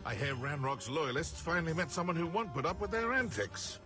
I hear Ranrock's loyalists finally met someone who won't put up with their antics.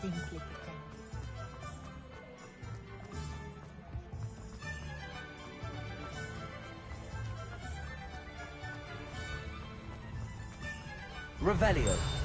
Simplificando. Revelio.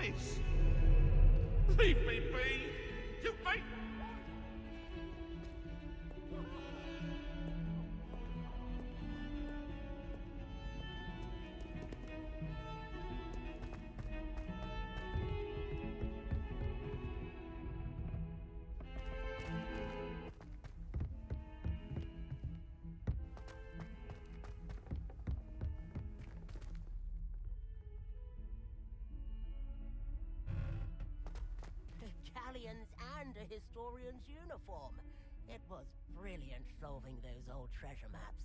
promise. Leave me be. You make... Galleons and a historian's uniform. It was brilliant solving those old treasure maps.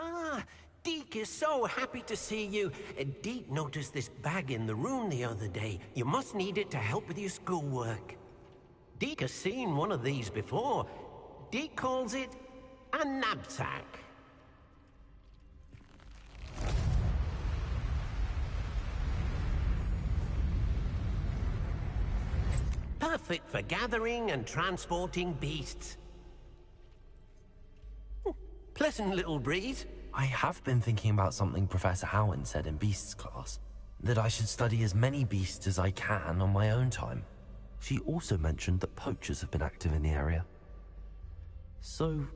Ah, Deke is so happy to see you. Deke noticed this bag in the room the other day. You must need it to help with your schoolwork. Deke has seen one of these before. Deke calls it a knapsack. Perfect for gathering and transporting beasts. Pleasant little breeze. I have been thinking about something Professor Howin said in Beasts class, that I should study as many beasts as I can on my own time. She also mentioned that poachers have been active in the area. So,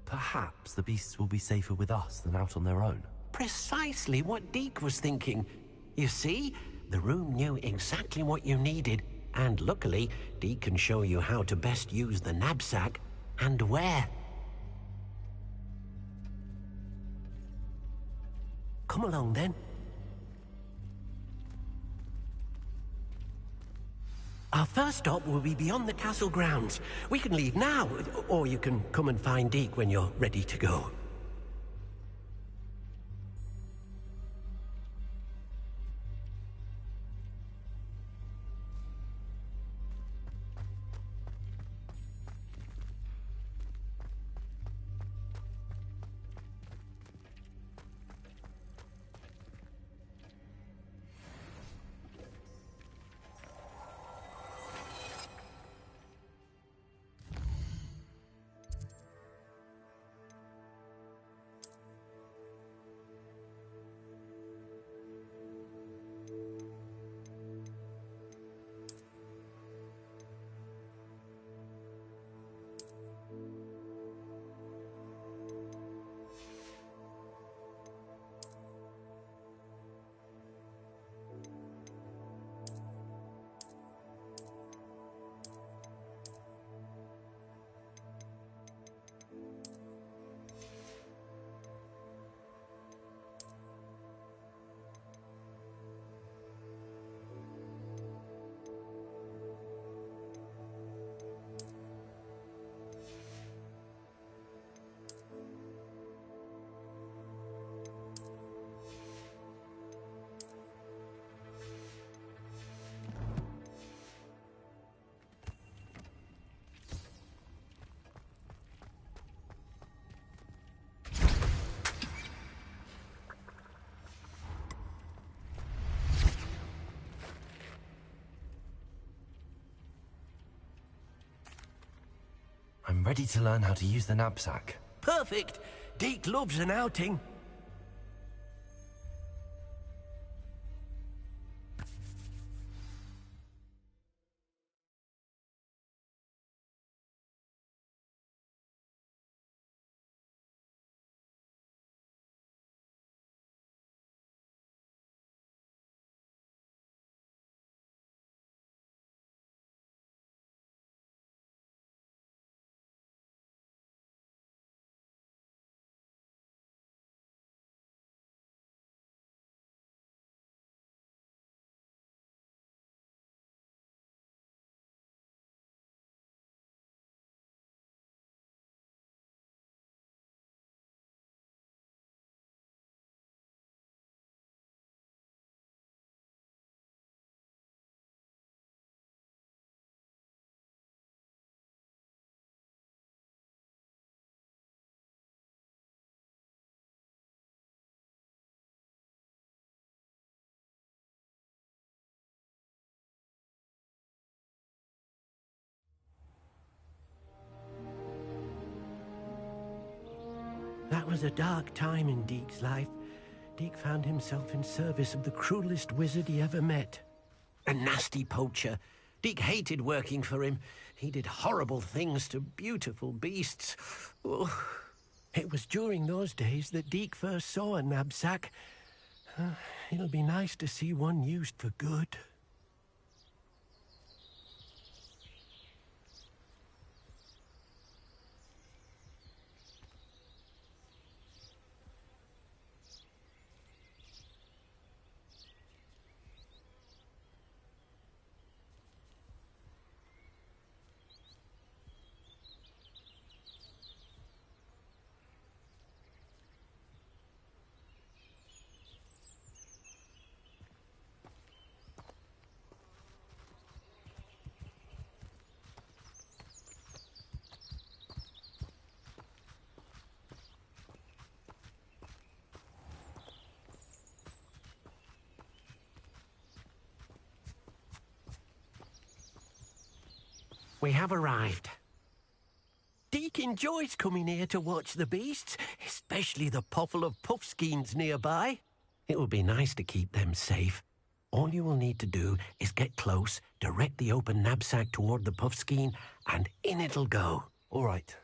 perhaps the beasts will be safer with us than out on their own. Precisely what Deke was thinking. You see, the room knew exactly what you needed, and luckily, Deke can show you how to best use the knapsack and where. Come along, then. Our first stop will be beyond the castle grounds. We can leave now, or you can come and find Deke when you're ready to go. I'm ready to learn how to use the knapsack. Perfect. Deke loves an outing. That was a dark time in Deke's life. Deke found himself in service of the cruelest wizard he ever met. A nasty poacher. Deke hated working for him. He did horrible things to beautiful beasts. Oh. It was during those days that Deke first saw a knapsack. It'll be nice to see one used for good. We have arrived. Deke enjoys coming here to watch the beasts, especially the potful of puffskeins nearby. It will be nice to keep them safe. All you will need to do is get close, direct the open knapsack toward the puffskein, and in it'll go. All right.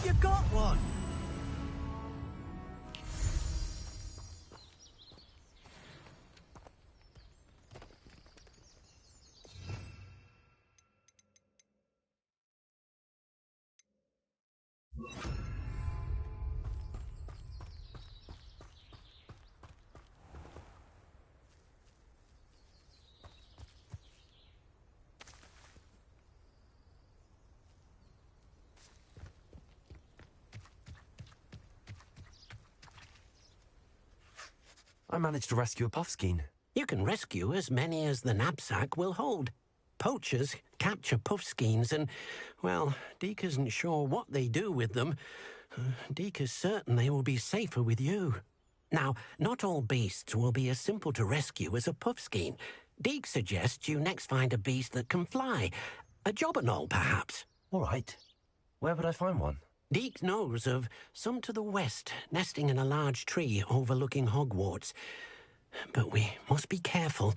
You got one! I managed to rescue a puffskein. You can rescue as many as the knapsack will hold. Poachers capture puffskeins and, well, Deke isn't sure what they do with them. Deke is certain they will be safer with you. Now, not all beasts will be as simple to rescue as a puffskein. Deke suggests you next find a beast that can fly. A jobberknoll, perhaps. All right. Where would I find one? Deke knows of some to the west, nesting in a large tree overlooking Hogwarts. But we must be careful.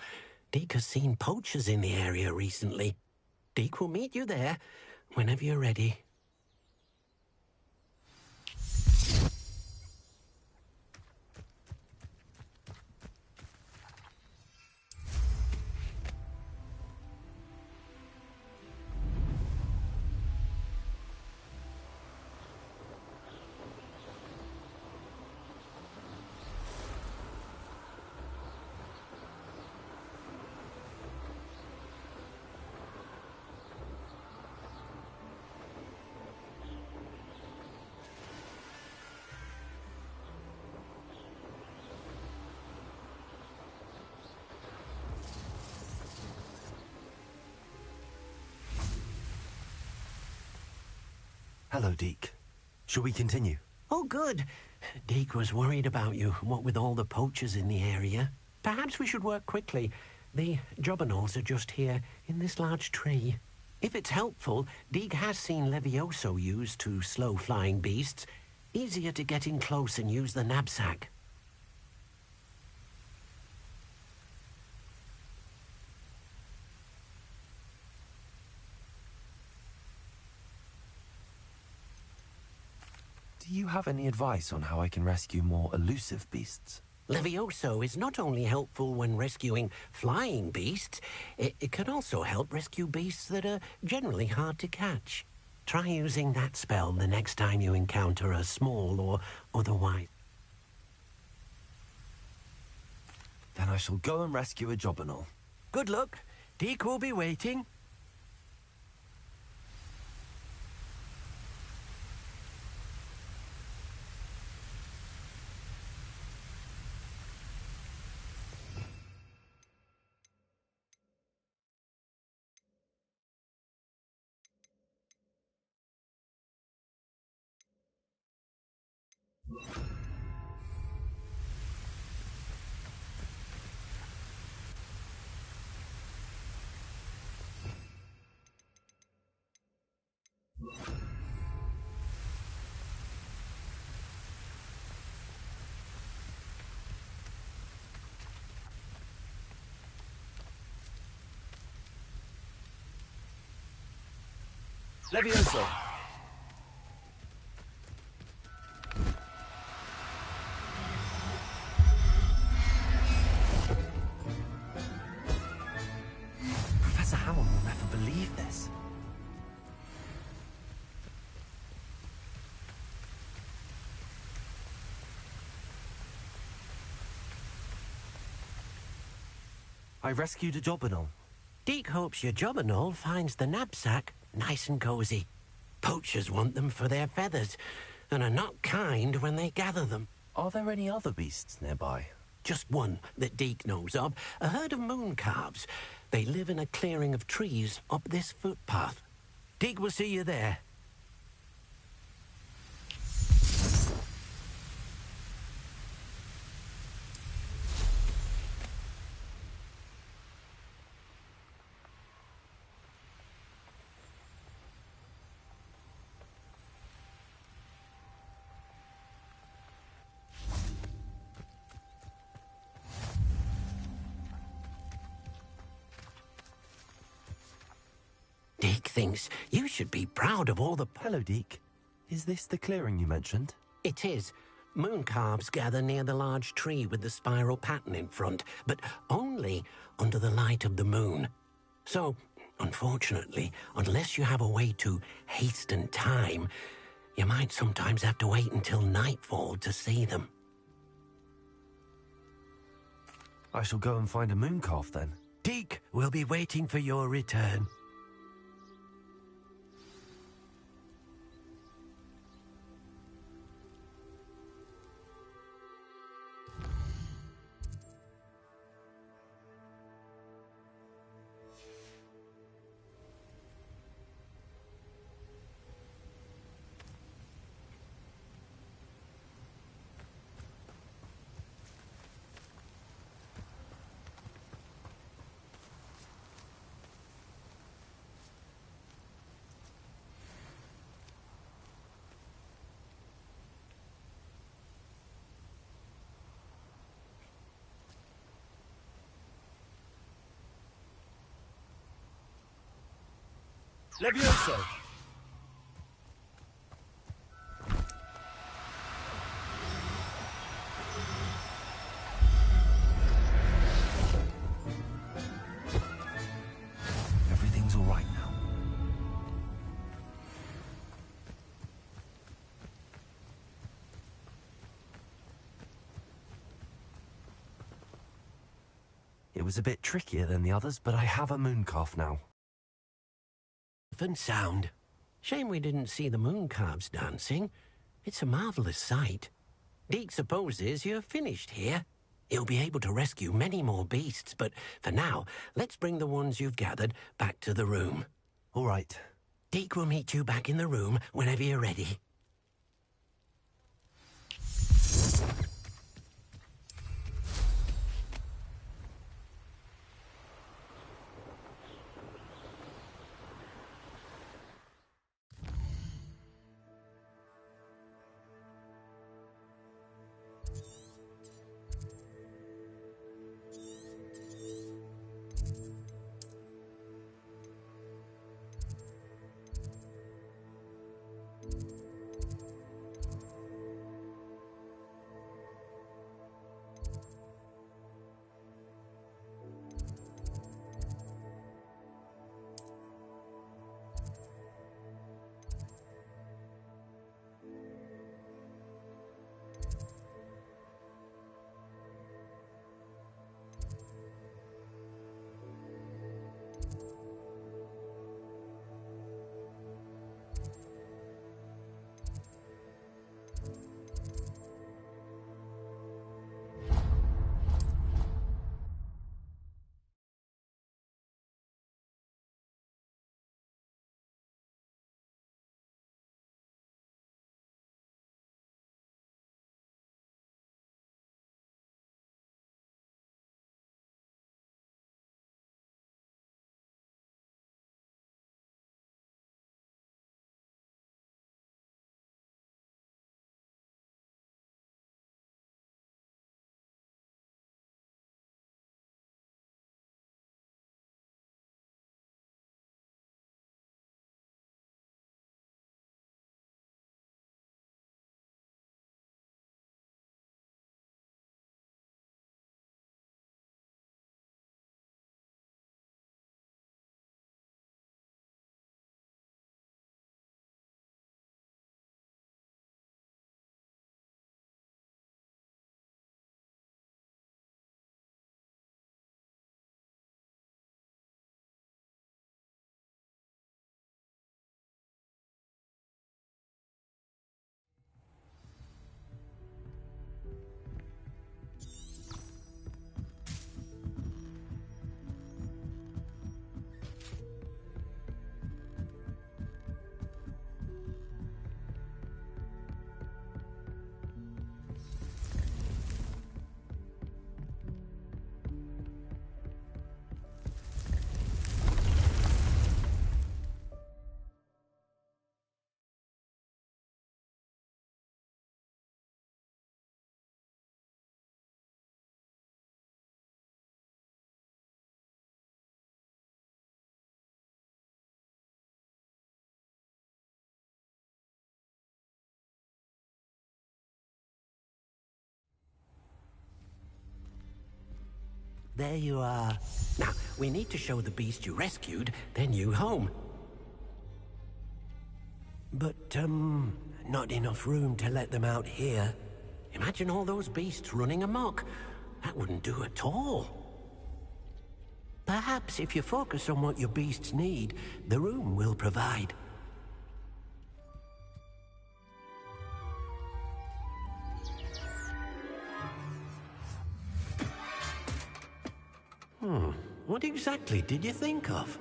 Deke has seen poachers in the area recently. Deke will meet you there whenever you're ready. Hello, Deke. Shall we continue? Oh, good. Deke was worried about you, what with all the poachers in the area. Perhaps we should work quickly. The jobberknolls are just here, in this large tree. If it's helpful, Deke has seen Levioso used to slow flying beasts. Easier to get in close and use the knapsack. Do you have any advice on how I can rescue more elusive beasts? Levioso is not only helpful when rescuing flying beasts, it can also help rescue beasts that are generally hard to catch. Try using that spell the next time you encounter a small or otherwise. Then I shall go and rescue a jobberknoll. Good luck. Deke will be waiting. Levioso! Professor Howard will never believe this. I rescued a jobberknoll. Deke hopes your jobberknoll finds the knapsack nice and cozy. Poachers want them for their feathers, and are not kind when they gather them. Are there any other beasts nearby? Just one that Deke knows of, a herd of moon calves. They live in a clearing of trees up this footpath. Deke will see you there. Deke thinks you should be proud of all the... Hello, Deke. Is this the clearing you mentioned? It is. Moon calves gather near the large tree with the spiral pattern in front, but only under the light of the moon. So, unfortunately, unless you have a way to hasten time, you might sometimes have to wait until nightfall to see them. I shall go and find a moon calf then. Deke will be waiting for your return. Levioso! Everything's all right now. It was a bit trickier than the others, but I have a moon calf now. And sound. Shame we didn't see the moon calves dancing. It's a marvelous sight. Deke supposes you're finished here. You'll be able to rescue many more beasts, but for now, let's bring the ones you've gathered back to the room. All right. Deke will meet you back in the room whenever you're ready. There you are. Now, we need to show the beast you rescued their new home. But, not enough room to let them out here. Imagine all those beasts running amok. That wouldn't do at all. Perhaps if you focus on what your beasts need, the room will provide. What exactly did you think of?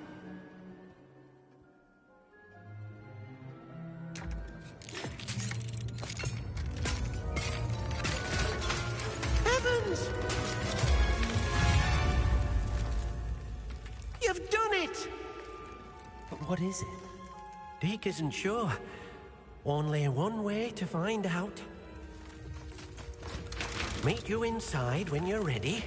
Heavens! You've done it! But what is it? Deke isn't sure. Only one way to find out. Meet you inside when you're ready.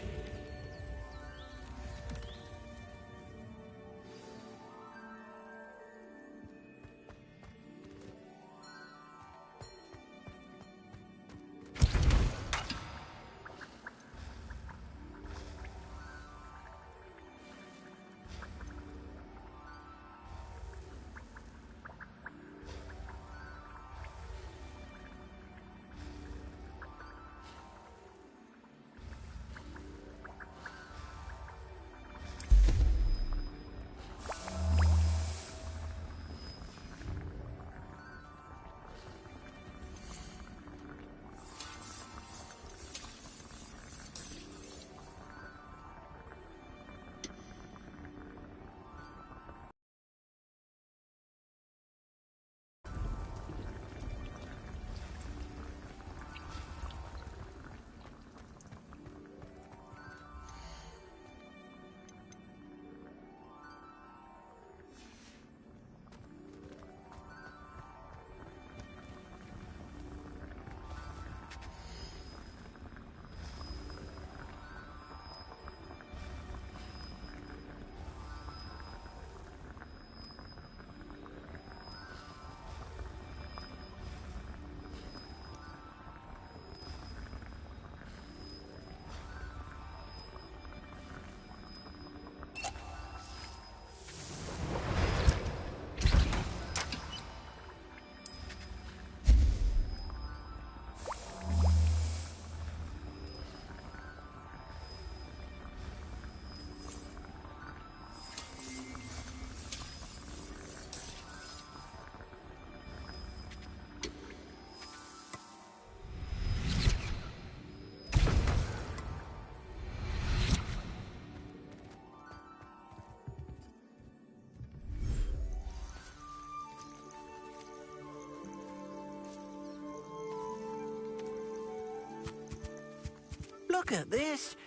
Look at this.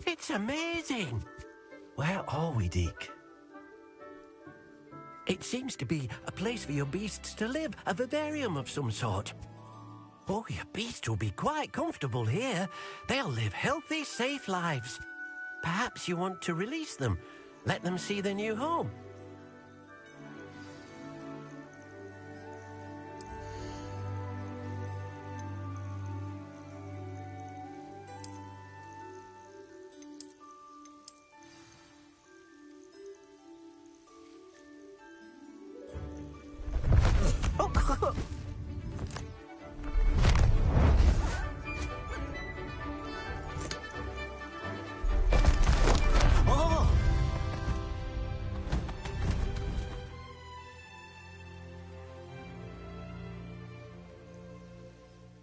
It's amazing. Where are we, Deke? It seems to be a place for your beasts to live, a vivarium of some sort. Oh, your beasts will be quite comfortable here. They'll live healthy, safe lives. Perhaps you want to release them, let them see their new home.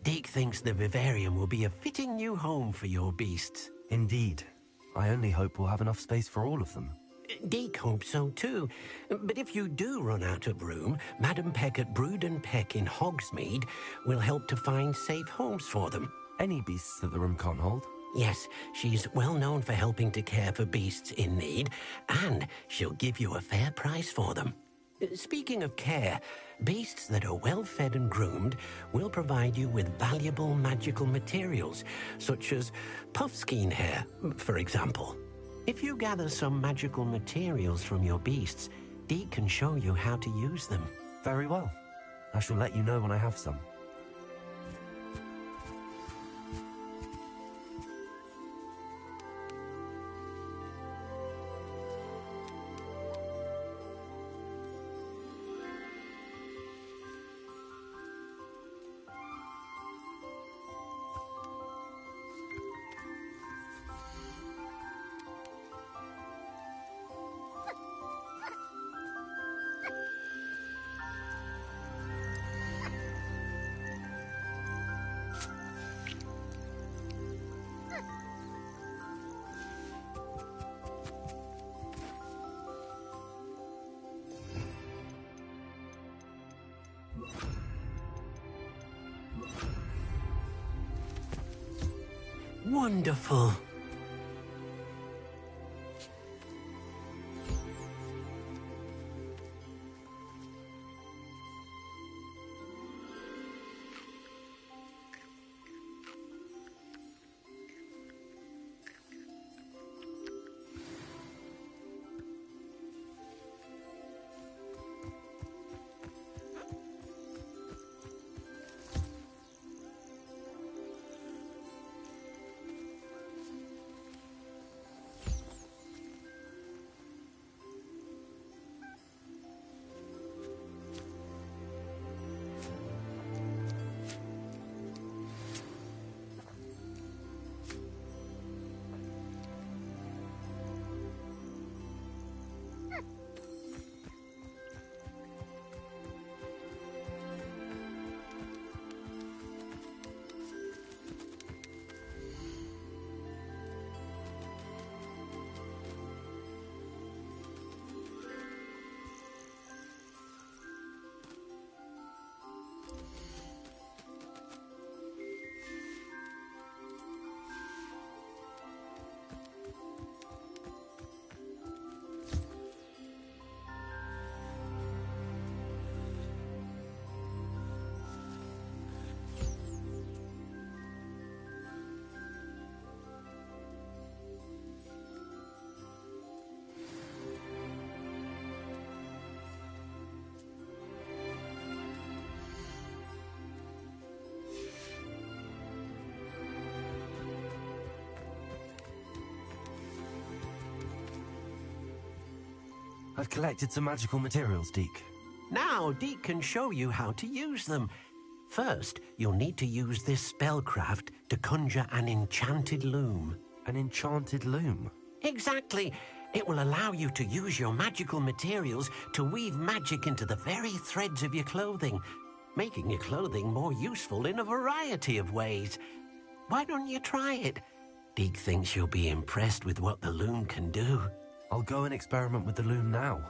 Deke thinks the vivarium will be a fitting new home for your beasts. Indeed. I only hope we'll have enough space for all of them. Deke hopes so too. But if you do run out of room, Madam Peck at Brood and Peck in Hogsmeade will help to find safe homes for them. Any beasts that the room can't hold? Yes, she's well known for helping to care for beasts in need, and she'll give you a fair price for them. Speaking of care, beasts that are well fed and groomed will provide you with valuable magical materials, such as puffskein hair, for example. If you gather some magical materials from your beasts, Deke can show you how to use them. Very well. I shall let you know when I have some. Wonderful. I've collected some magical materials, Deke. Now Deke can show you how to use them. First, you'll need to use this spellcraft to conjure an enchanted loom. An enchanted loom? Exactly. It will allow you to use your magical materials to weave magic into the very threads of your clothing, making your clothing more useful in a variety of ways. Why don't you try it? Deke thinks you'll be impressed with what the loom can do. I'll go and experiment with the loom now.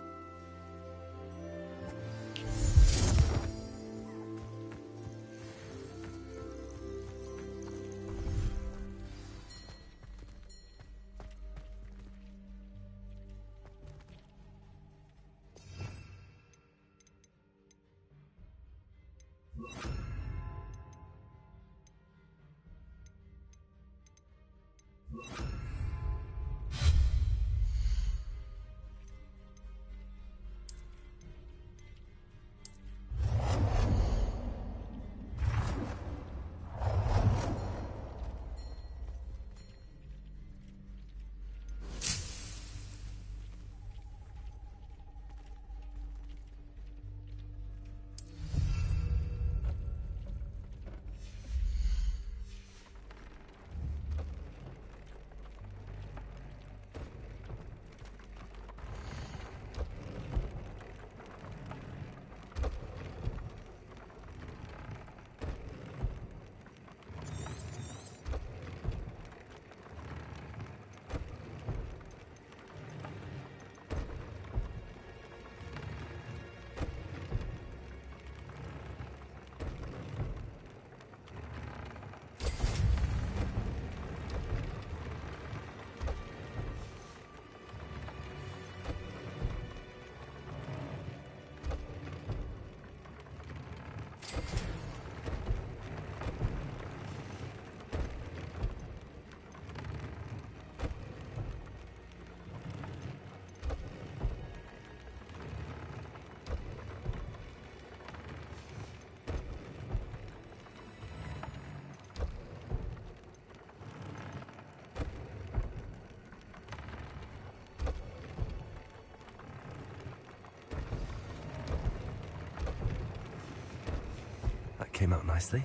came out nicely.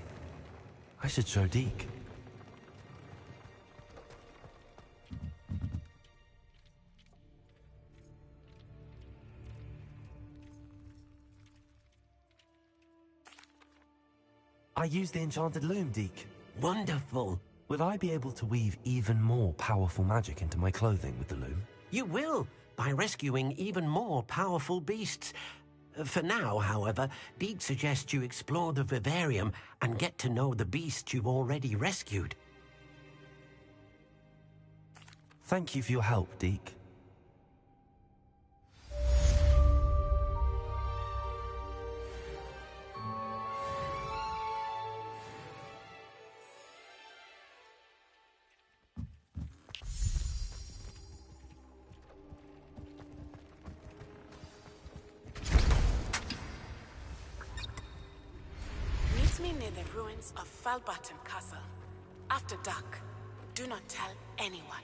I should show Deke. I used the enchanted loom, Deke. Wonderful. Will I be able to weave even more powerful magic into my clothing with the loom? You will, by rescuing even more powerful beasts. For now, however, Deke suggests you explore the vivarium and get to know the beasts you've already rescued. Thank you for your help, Deke. Meet me near the ruins of Falbaton Castle. After dark. Do not tell anyone.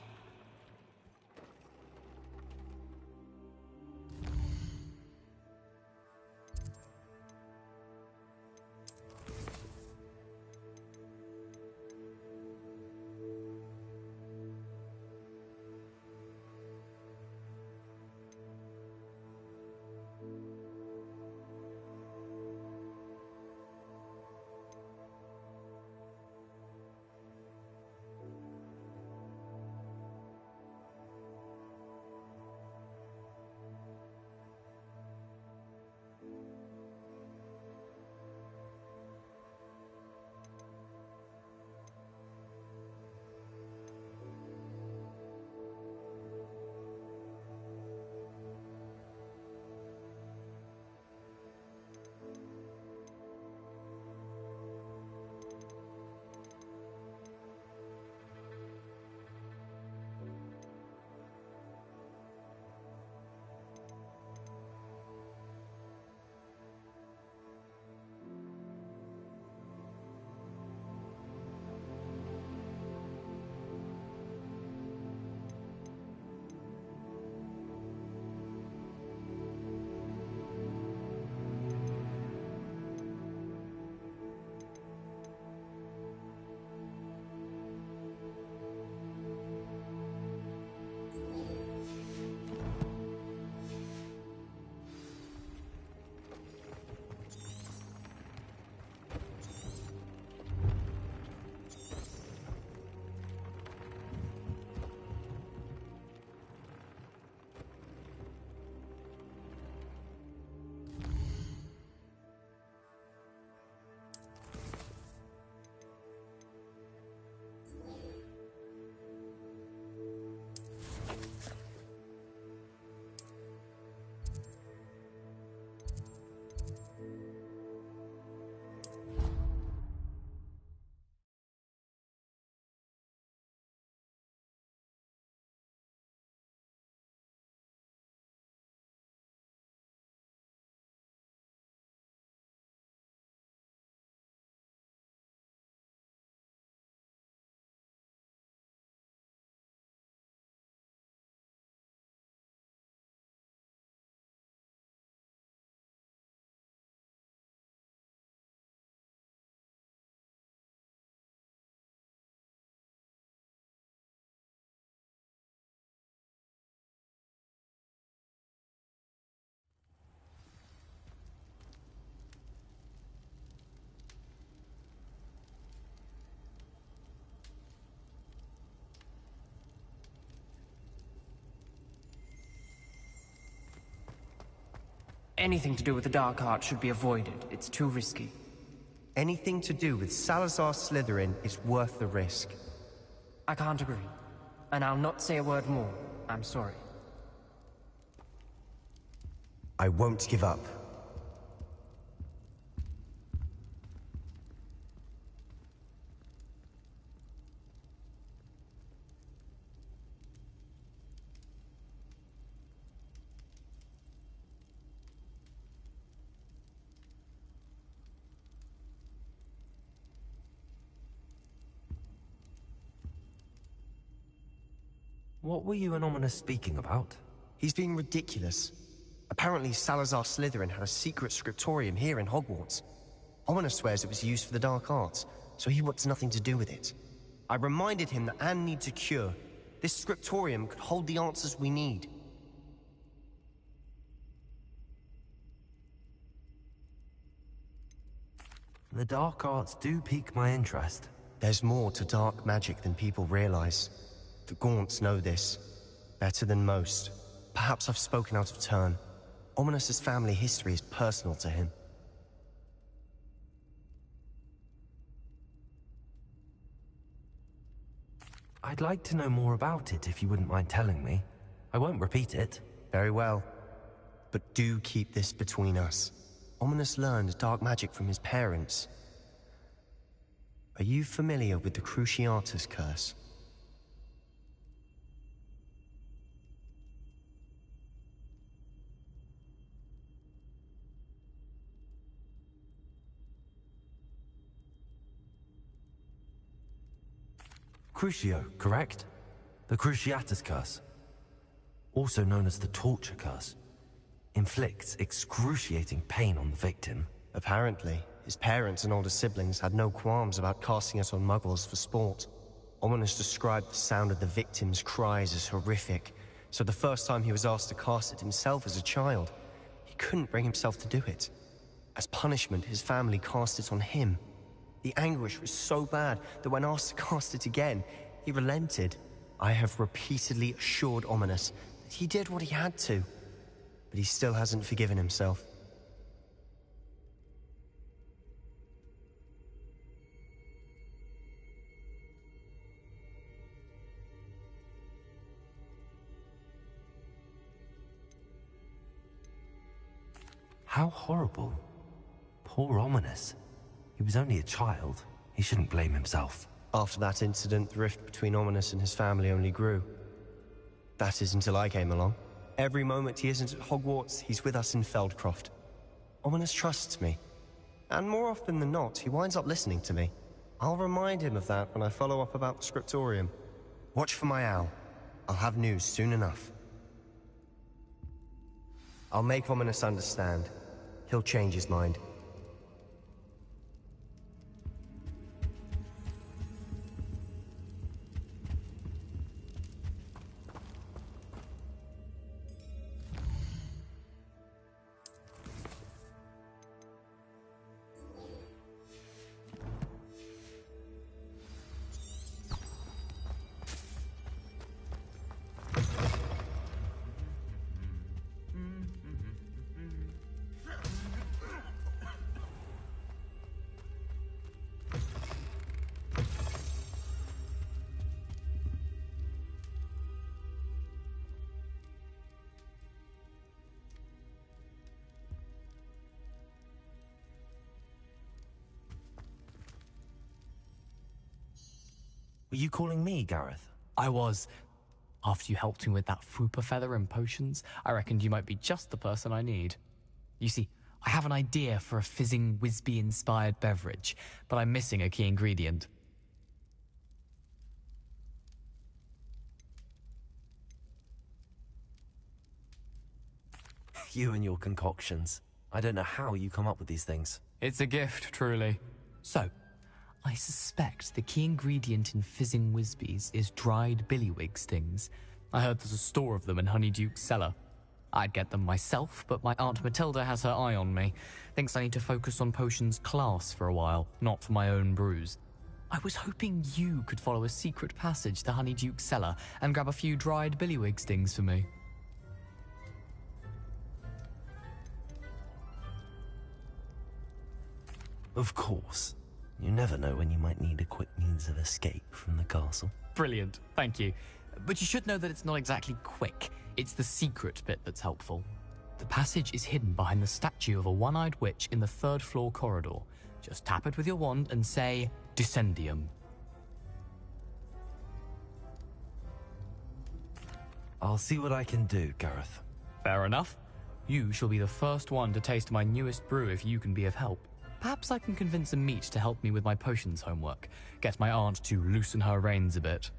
Anything to do with the dark art should be avoided. It's too risky. Anything to do with Salazar Slytherin is worth the risk. I can't agree. And I'll not say a word more. I'm sorry. I won't give up. What were you and Ominous speaking about? He's being ridiculous. Apparently Salazar Slytherin had a secret scriptorium here in Hogwarts. Ominous swears it was used for the dark arts, so he wants nothing to do with it. I reminded him that Anne needs a cure. This scriptorium could hold the answers we need. The dark arts do pique my interest. There's more to dark magic than people realize. The Gaunts know this better than most. Perhaps I've spoken out of turn. Ominous's family history is personal to him. I'd like to know more about it if you wouldn't mind telling me. I won't repeat it. Very well. But do keep this between us. Ominous learned dark magic from his parents. Are you familiar with the Cruciatus curse? Crucio, correct? The Cruciatus curse. Also known as the torture curse. Inflicts excruciating pain on the victim. Apparently, his parents and older siblings had no qualms about casting it on muggles for sport. Ominous described the sound of the victim's cries as horrific, so the first time he was asked to cast it himself as a child, he couldn't bring himself to do it. As punishment, his family cast it on him. The anguish was so bad that when asked to cast it again, he relented. I have repeatedly assured Ominous that he did what he had to, but he still hasn't forgiven himself. How horrible. Poor Ominous. He was only a child. He shouldn't blame himself. After that incident, the rift between Ominous and his family only grew. That is until I came along. Every moment he isn't at Hogwarts, he's with us in Feldcroft. Ominous trusts me. And more often than not, he winds up listening to me. I'll remind him of that when I follow up about the scriptorium. Watch for my owl. I'll have news soon enough. I'll make Ominous understand. He'll change his mind. Were you calling me, Gareth? I was. After you helped me with that Fupa feather and potions, I reckoned you might be just the person I need. You see, I have an idea for a fizzing Whizbee-inspired beverage, but I'm missing a key ingredient. You and your concoctions. I don't know how you come up with these things. It's a gift, truly. So, I suspect the key ingredient in fizzing Whizbees is dried billywig stings. I heard there's a store of them in Honeyduke's cellar. I'd get them myself, but my Aunt Matilda has her eye on me. Thinks I need to focus on potions class for a while, not for my own brews. I was hoping you could follow a secret passage to Honeyduke's cellar and grab a few dried billywig stings for me. Of course. You never know when you might need a quick means of escape from the castle. Brilliant, thank you. But you should know that it's not exactly quick. It's the secret bit that's helpful. The passage is hidden behind the statue of a one-eyed witch in the third-floor corridor. Just tap it with your wand and say, Descendium. I'll see what I can do, Gareth. Fair enough. You shall be the first one to taste my newest brew if you can be of help. Perhaps I can convince a meat to help me with my potions homework. Get my aunt to loosen her reins a bit.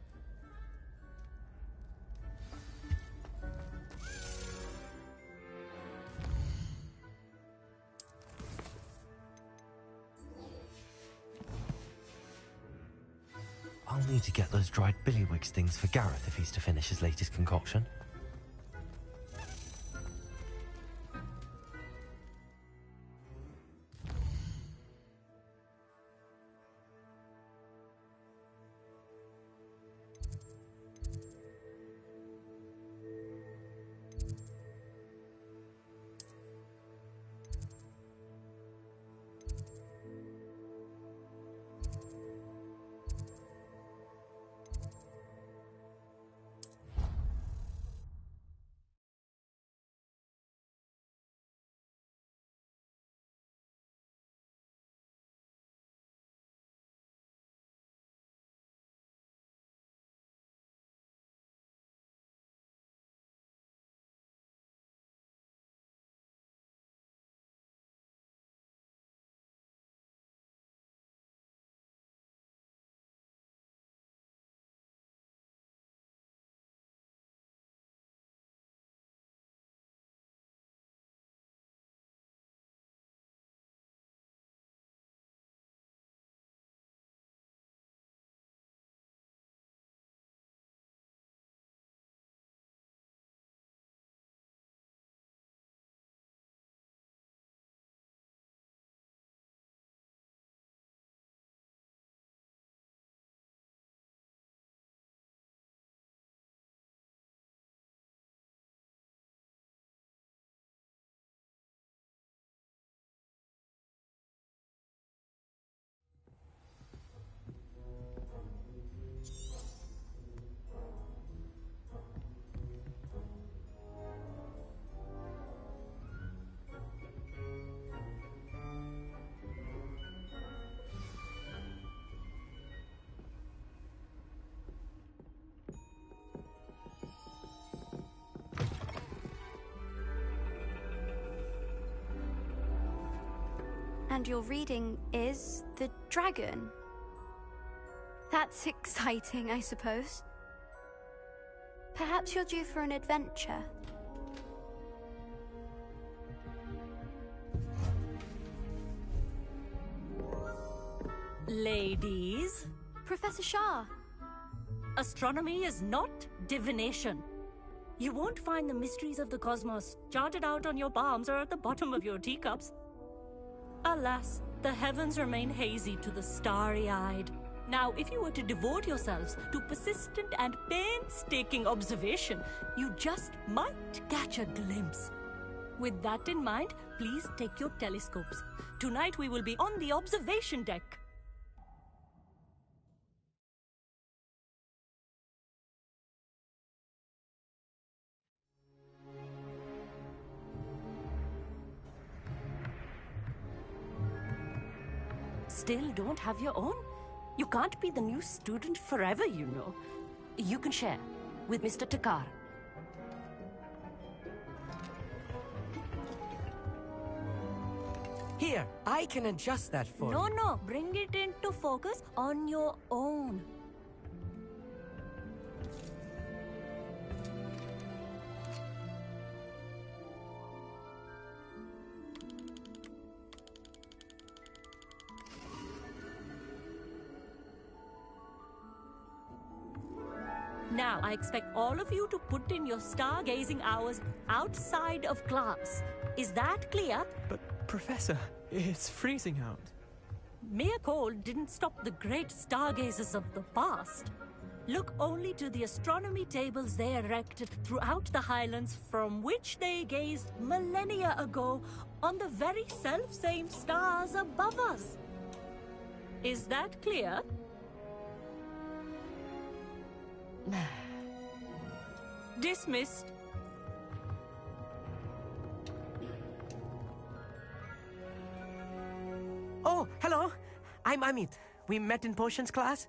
need to get those dried billywigs things for Gareth if he's to finish his latest concoction. And your reading is the dragon. That's exciting, I suppose. Perhaps you're due for an adventure. Ladies, Professor Shah. astronomy is not divination. You won't find the mysteries of the cosmos charted out on your palms or at the bottom of your teacups. Alas, the heavens remain hazy to the starry-eyed. Now, if you were to devote yourselves to persistent and painstaking observation, you just might catch a glimpse. With that in mind, please take your telescopes. Tonight we will be on the observation deck. Still don't have your own? You can't be the new student forever, you know. You can share with Mr. Takar. Here, I can adjust that for you. No, bring it into focus on your own. Now, I expect all of you to put in your stargazing hours outside of class. Is that clear? But, Professor, it's freezing out. Mere cold didn't stop the great stargazers of the past. Look only to the astronomy tables they erected throughout the highlands from which they gazed millennia ago on the very self-same stars above us. Is that clear? Dismissed. Oh, hello. I'm Amit. We met in potions class.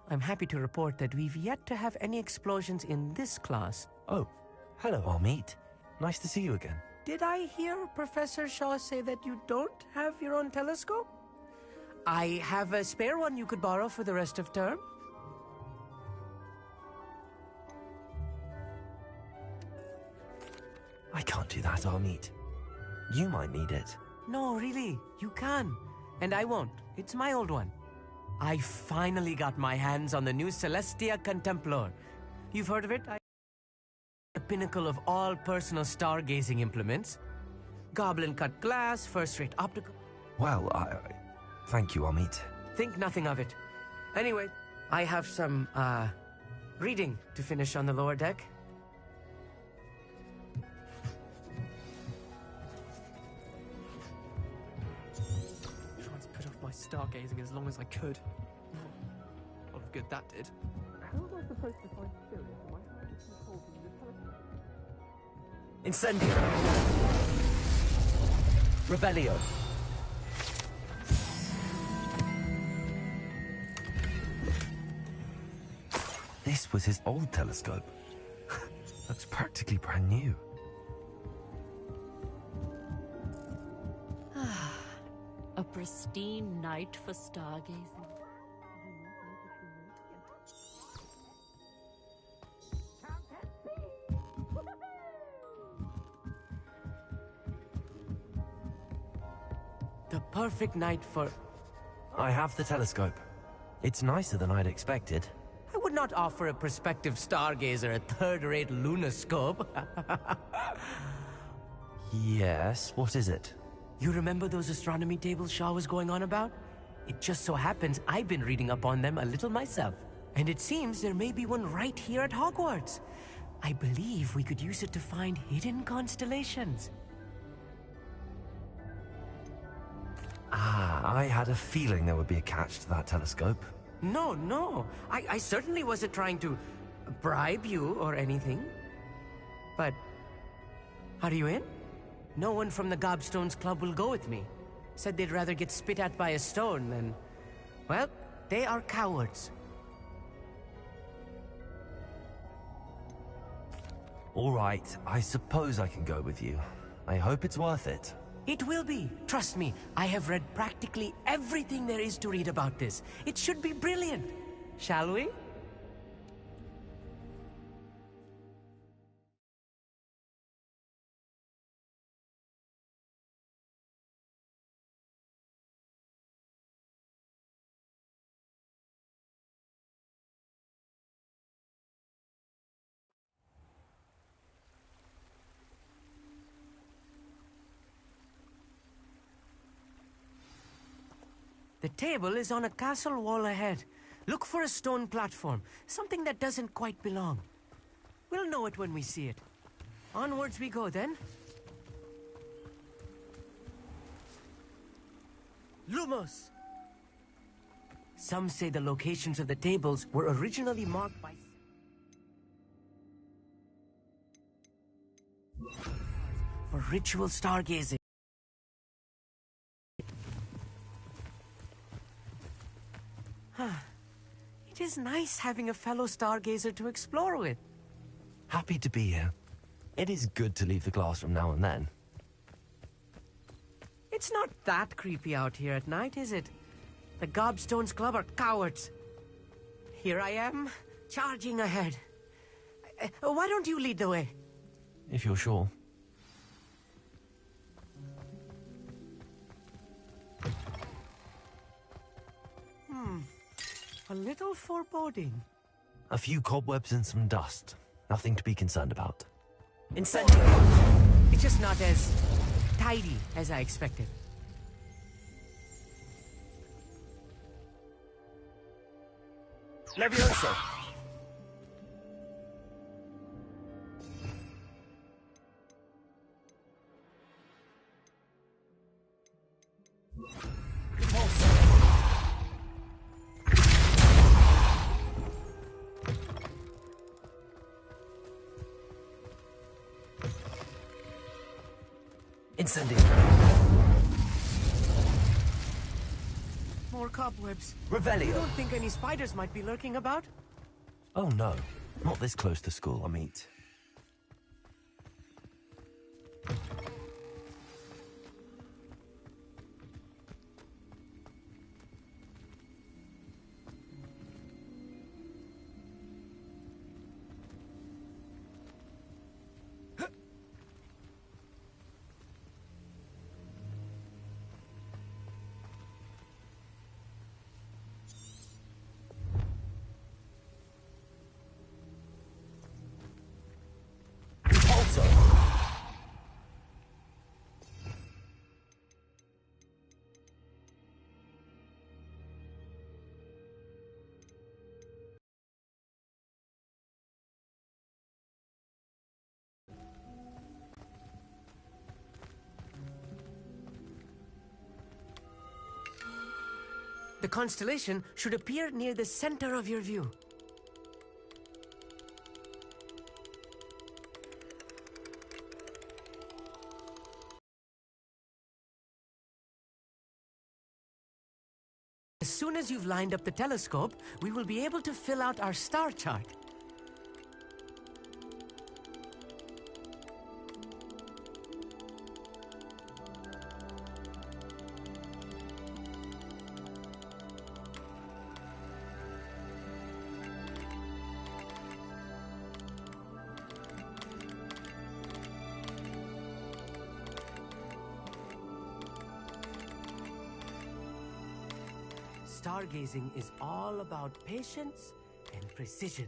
I'm happy to report that we've yet to have any explosions in this class. Oh, hello, Amit. Nice to see you again. Did I hear Professor Shaw say that you don't have your own telescope? I have a spare one you could borrow for the rest of term. I can't do that, Amit. You might need it. No, really, you can. And I won't. It's my old one. I finally got my hands on the new Celestia Contemplar. You've heard of it? The pinnacle of all personal stargazing implements. Goblin-cut glass, first-rate optical... Well, thank you, Amit. Think nothing of it. Anyway, I have some, reading to finish on the lower deck. Tried to put off my stargazing as long as I could. A lot of good that did. How am I supposed to find spirits in my hand holding the telescope? Incendio. Revelio. This was his old telescope. Looks practically brand new. A pristine night for stargazing. The perfect night for... I have the telescope. It's nicer than I'd expected. I would not offer a prospective stargazer a third-rate lunoscope. Yes, what is it? You remember those astronomy tables Shaw was going on about? It just so happens I've been reading up on them a little myself. And it seems there may be one right here at Hogwarts. I believe we could use it to find hidden constellations. I had a feeling there would be a catch to that telescope. No. I certainly wasn't trying to bribe you or anything. But, are you in? No one from the Gobstones Club will go with me. Said they'd rather get spit at by a stone than... Well, they are cowards. All right, I suppose I can go with you. I hope it's worth it. It will be. Trust me, I have read practically everything there is to read about this. It should be brilliant. Shall we? The table is on a castle wall ahead. Look for a stone platform, something that doesn't quite belong. We'll know it when we see it. Onwards we go, then. Lumos! Some say the locations of the tables were originally marked by... for ritual stargazing. It is nice having a fellow stargazer to explore with. Happy to be here. It is good to leave the classroom now and then. It's not that creepy out here at night, is it? The Gobstones Club are cowards. Here I am, charging ahead. Why don't you lead the way? If you're sure. A little foreboding. A few cobwebs and some dust. Nothing to be concerned about. Incendio. It's just not as tidy as I expected. Levioso. Incendio. More cobwebs. Revelio. You don't think any spiders might be lurking about? Oh no, not this close to school, Amit. The constellation should appear near the center of your view. As soon as you've lined up the telescope, we will be able to fill out our star chart. Stargazing is all about patience and precision.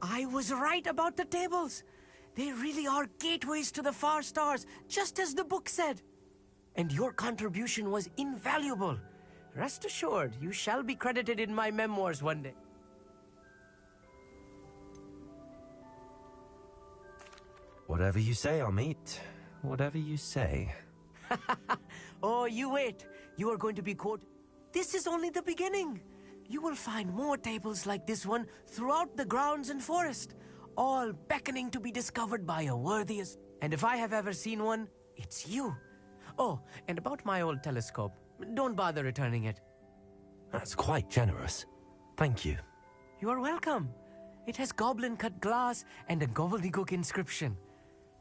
I was right about the tables. They really are gateways to the far stars, just as the book said. And your contribution was invaluable. Rest assured, you shall be credited in my memoirs one day. Whatever you say, Amit. Whatever you say. Oh, you wait. You are going to be quoted. This is only the beginning. You will find more tables like this one throughout the grounds and forest, all beckoning to be discovered by a worthiest. And if I have ever seen one, it's you. Oh, and about my old telescope, don't bother returning it. That's quite generous. Thank you. You are welcome. It has goblin-cut glass and a gobbledygook inscription.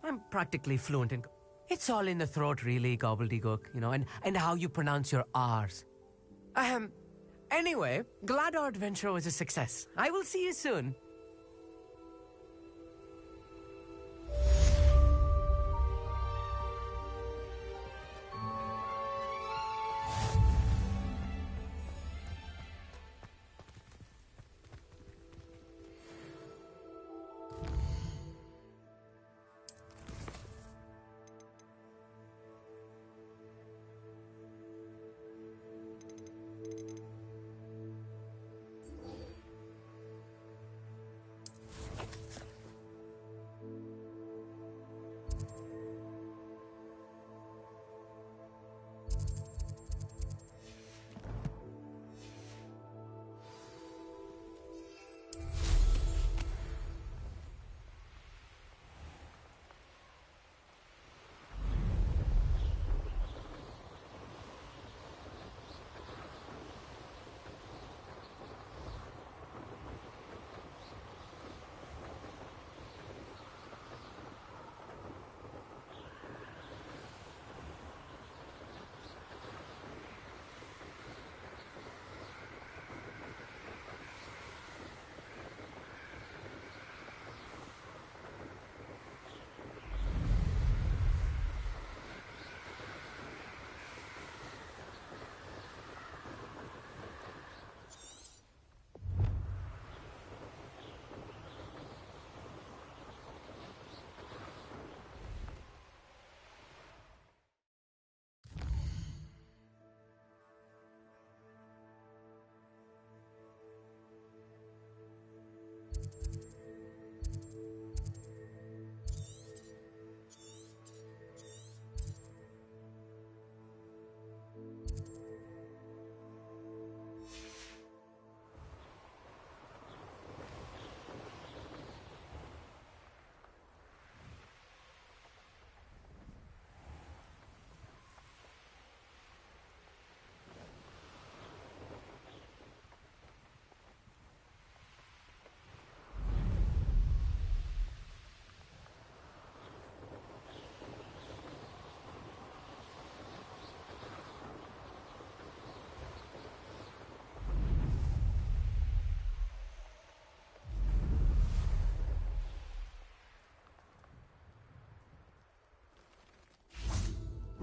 I'm practically fluent in... It's all in the throat, really, gobbledygook, you know, and how you pronounce your R's. Anyway, glad our adventure was a success. I will see you soon.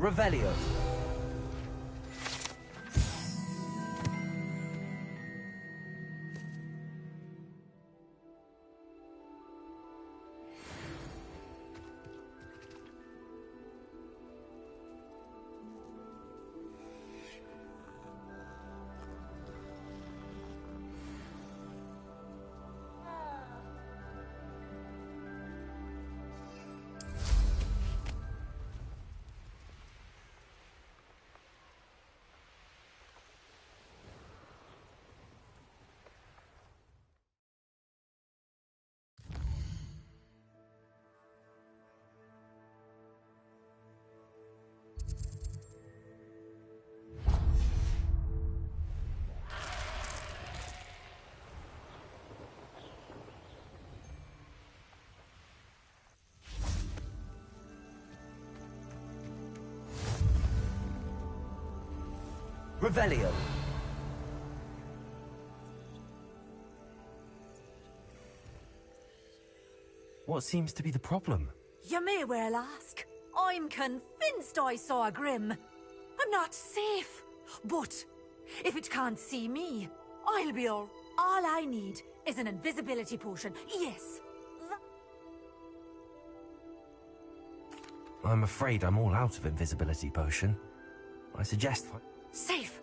Revelio. Revelio. What seems to be the problem? You may well ask. I'm convinced I saw a Grim. I'm not safe. But if it can't see me, I'll be all I need is an invisibility potion. Yes. I'm afraid I'm all out of invisibility potion. I suggest... Safe.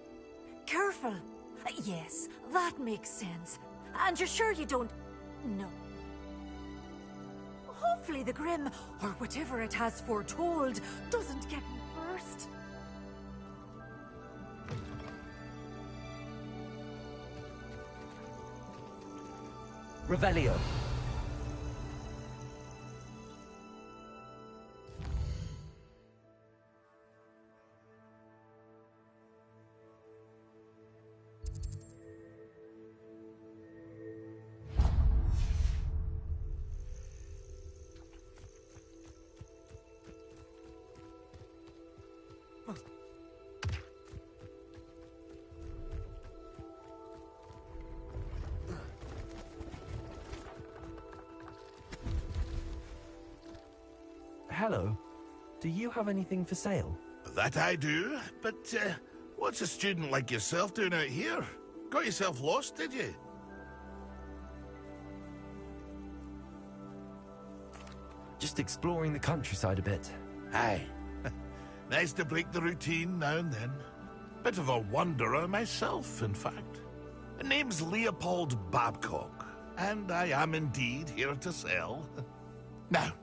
Careful. Yes, that makes sense. And you're sure you don't... No. Hopefully the Grim, or whatever it has foretold, doesn't get me first. Revelio. Hello. Do you have anything for sale? That I do, but what's a student like yourself doing out here? Got yourself lost, did you? Just exploring the countryside a bit. Aye. Nice to break the routine now and then. Bit of a wanderer myself, in fact. The name's Leopold Babcock, and I am indeed here to sell. Now,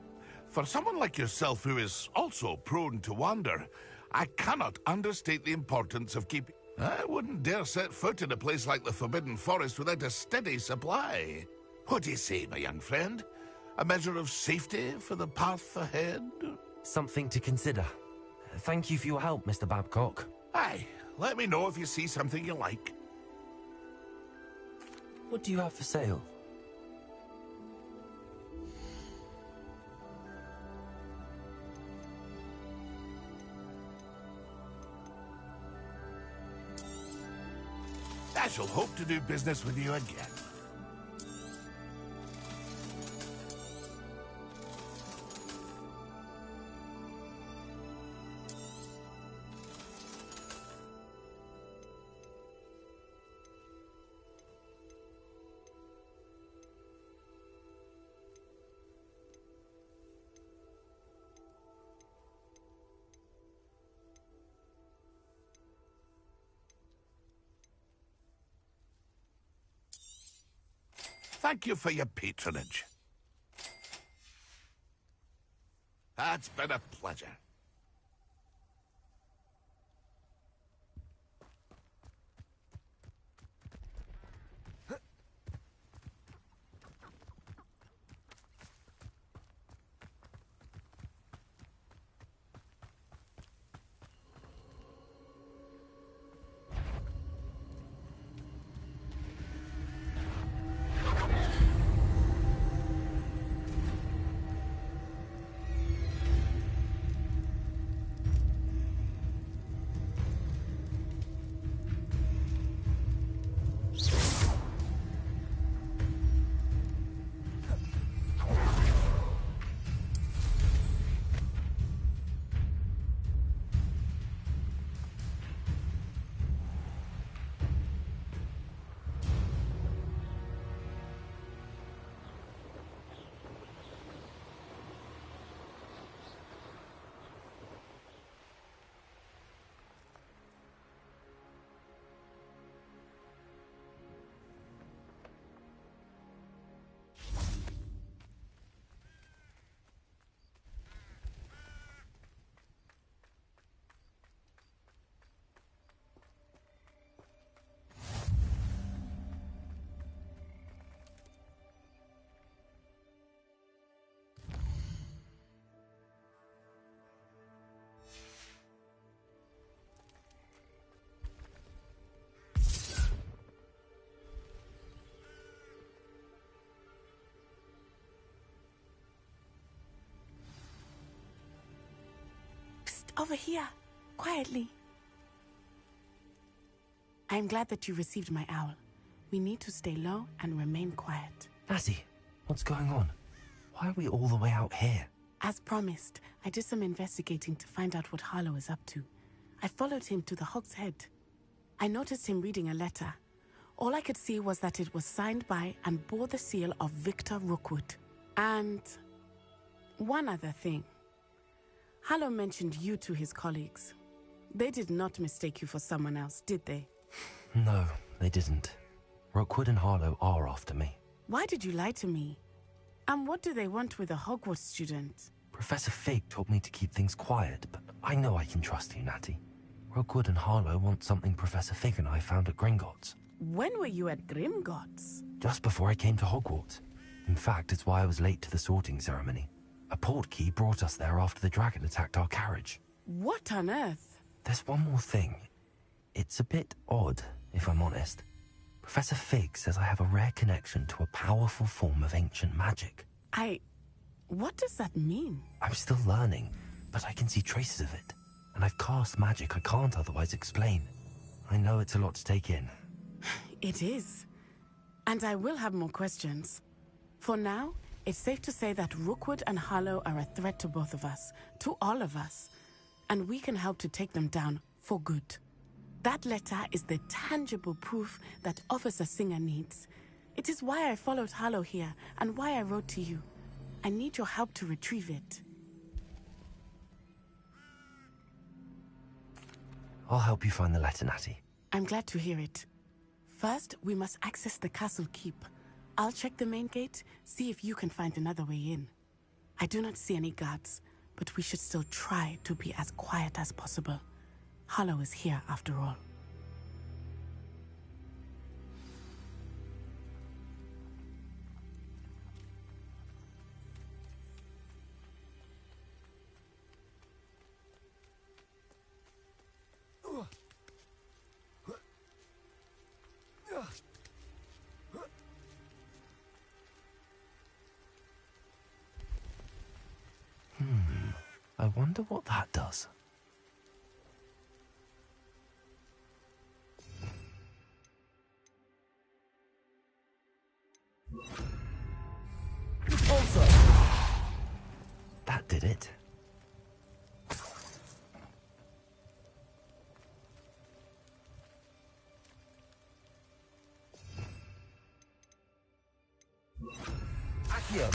for someone like yourself who is also prone to wander, I cannot understate the importance of keeping... I wouldn't dare set foot in a place like the Forbidden Forest without a steady supply. What do you say, my young friend? A measure of safety for the path ahead? Something to consider. Thank you for your help, Mr. Babcock. Aye, let me know if you see something you like. What do you have for sale? I shall hope to do business with you again. Thank you for your patronage. It's been a pleasure. over here, quietly. I am glad that you received my owl. We need to stay low and remain quiet. Natty, what's going on? Why are we all the way out here? As promised, I did some investigating to find out what Harlow is up to. I followed him to the Hog's Head. I noticed him reading a letter. All I could see was that it was signed by and bore the seal of Victor Rookwood. And one other thing. Harlow mentioned you to his colleagues. They did not mistake you for someone else, did they? No, they didn't. Rookwood and Harlow are after me. Why did you lie to me? And what do they want with a Hogwarts student? Professor Fig told me to keep things quiet, but I know I can trust you, Natty. Rookwood and Harlow want something Professor Fig and I found at Gringotts. When were you at Gringotts? Just before I came to Hogwarts. In fact, it's why I was late to the sorting ceremony. A portkey brought us there after the dragon attacked our carriage. What on earth? There's one more thing. It's a bit odd, if I'm honest. Professor Fig says I have a rare connection to a powerful form of ancient magic. What does that mean? I'm still learning, but I can see traces of it. And I've cast magic I can't otherwise explain. I know it's a lot to take in. It is. And I will have more questions. For now, it's safe to say that Rookwood and Harlow are a threat to both of us, to all of us. And we can help to take them down for good. That letter is the tangible proof that Officer Singer needs. It is why I followed Harlow here and why I wrote to you. I need your help to retrieve it. I'll help you find the letter, Natty. I'm glad to hear it. First, we must access the castle keep. I'll check the main gate, see if you can find another way in. I do not see any guards, but we should still try to be as quiet as possible. Harlow is here after all. I wonder what that does. Also, that did it. Accio.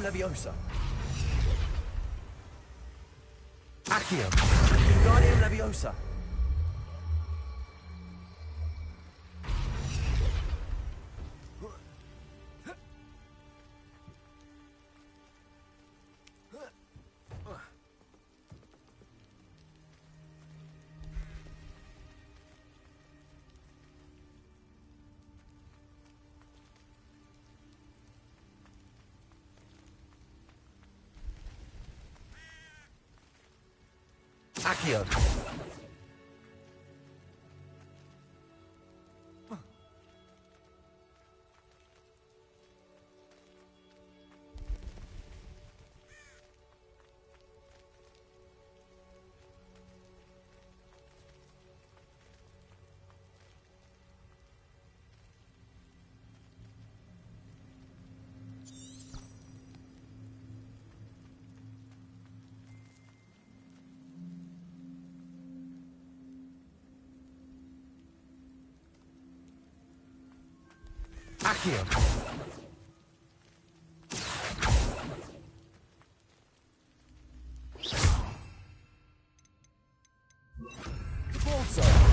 Leviosa. Accio. Wingardium Leviosa. Accio. Accio. Also.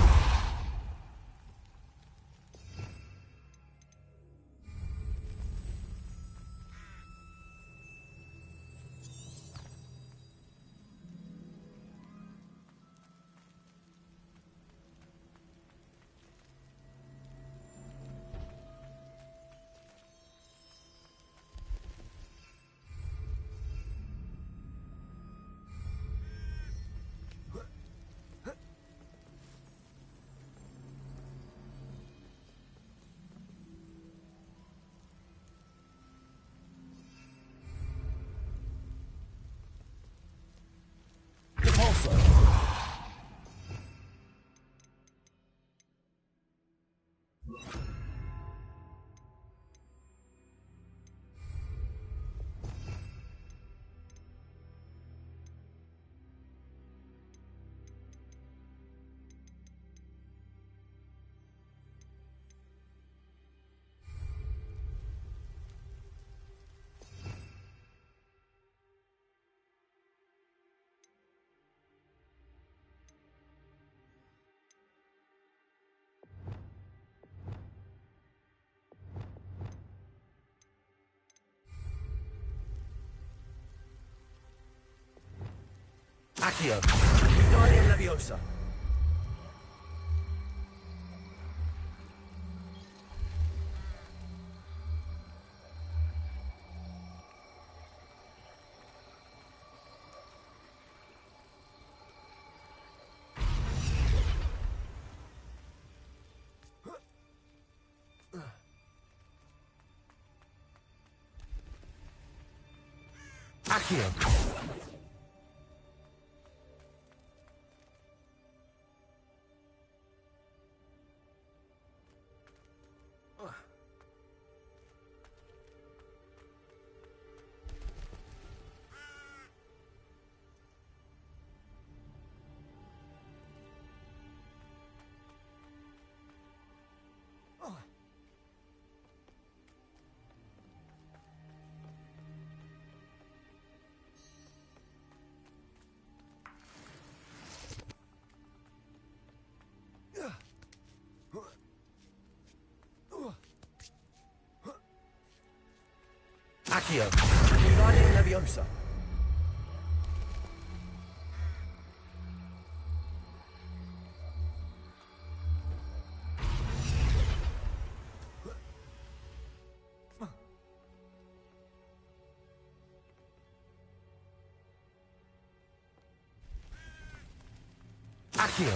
Accio. Wingardium Leviosa. Accio. Accio. Wingardium Leviosa. Accio.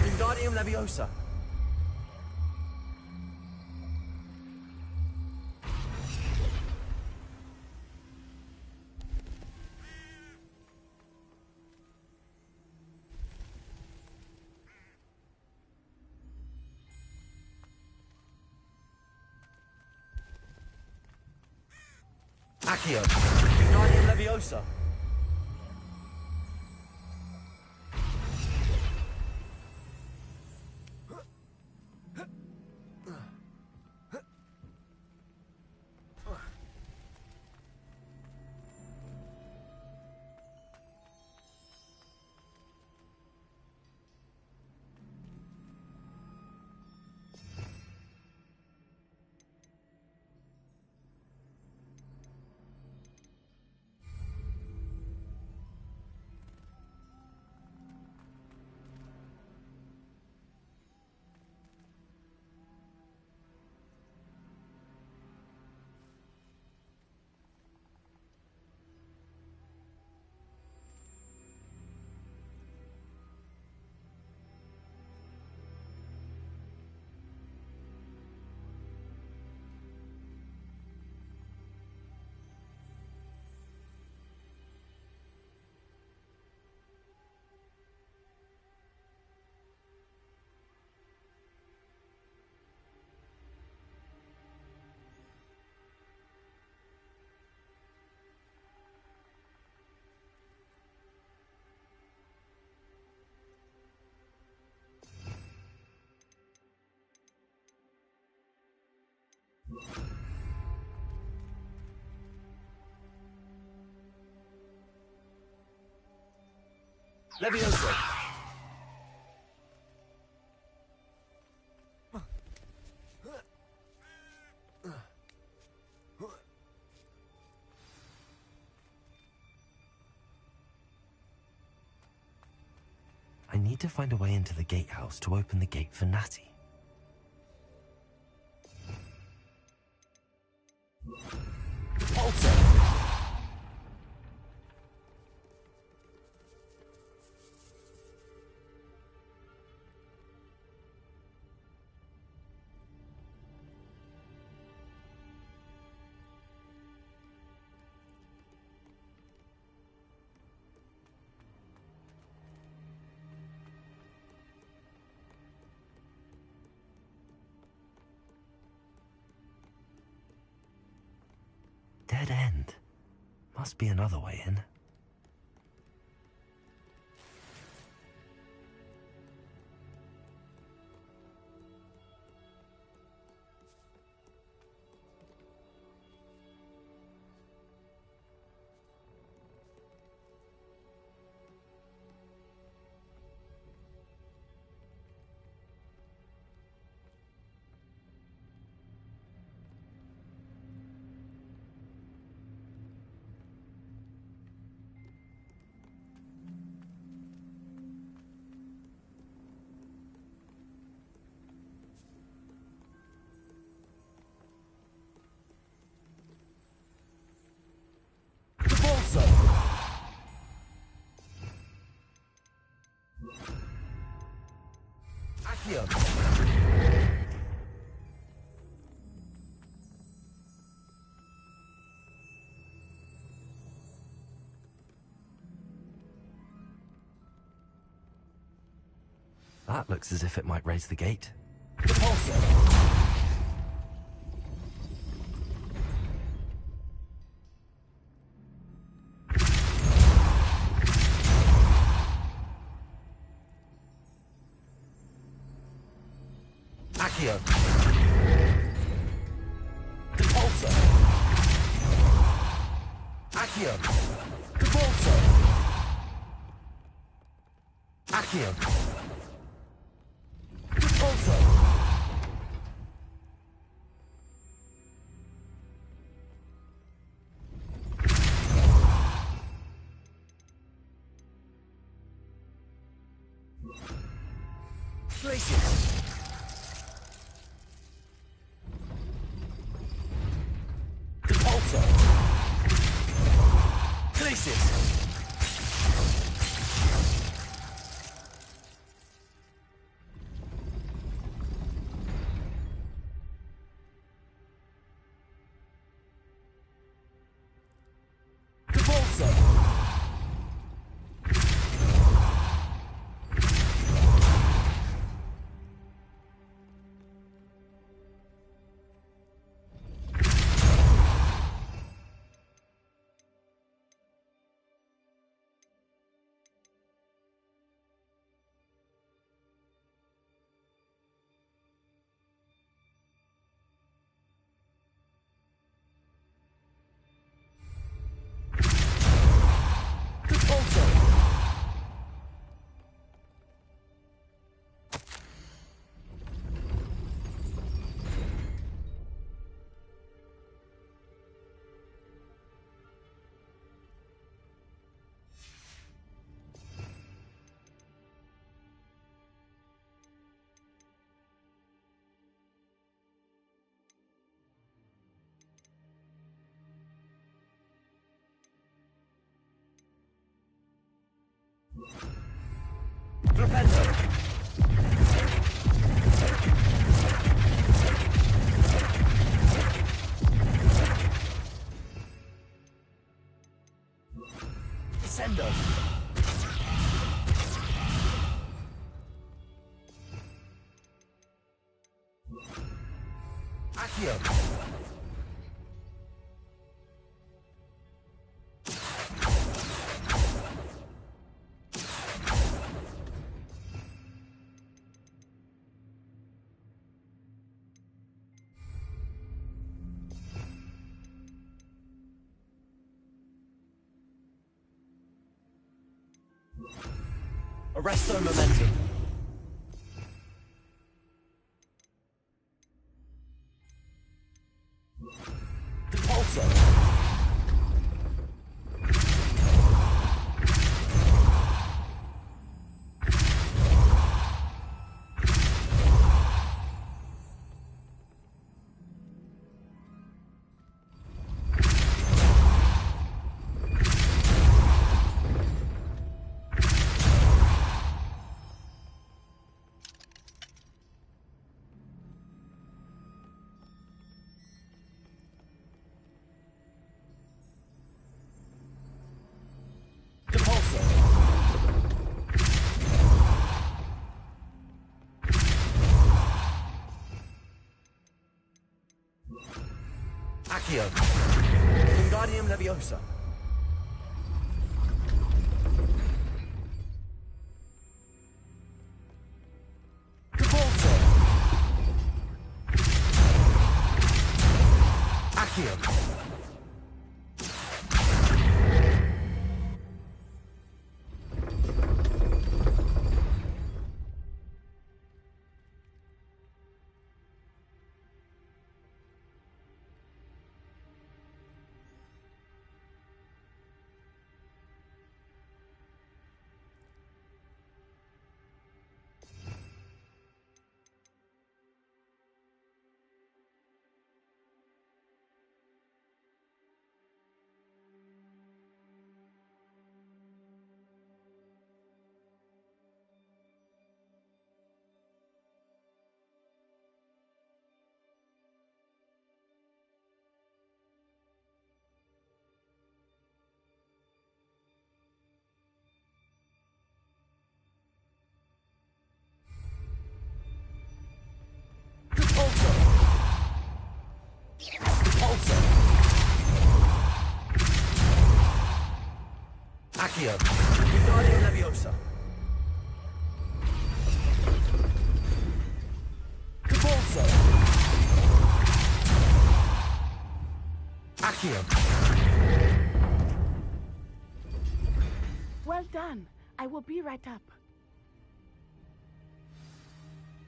Wingardium Leviosa. Accio. Wingardium Leviosa. Leviosa. I need to find a way into the gatehouse to open the gate for Natty. Dead end. Must be another way in. Accio! That looks as if it might raise the gate. Accio! Depulso! Accio! Depulso! Accio! Depulso! Places! Depulso! Places! Depulso! Rependo! Descendo! Accio! Arresto momentum. Depulso. Accio. Wingardium Leviosa. Depulso. Accio. Accio. Wingardium Leviosa. Convulso. Accio. Well done. I will be right up.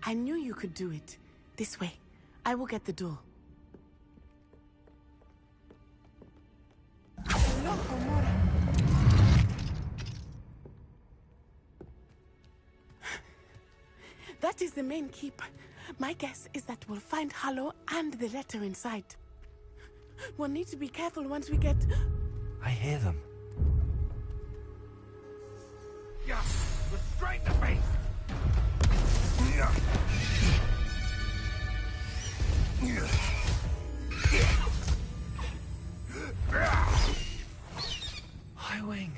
I knew you could do it. This way. I will get the door. That is the main keep. My guess is that we'll find Hollow and the letter inside. We'll need to be careful once we get... I hear them. Yeah, restrain the beast! Yeah. Highwing.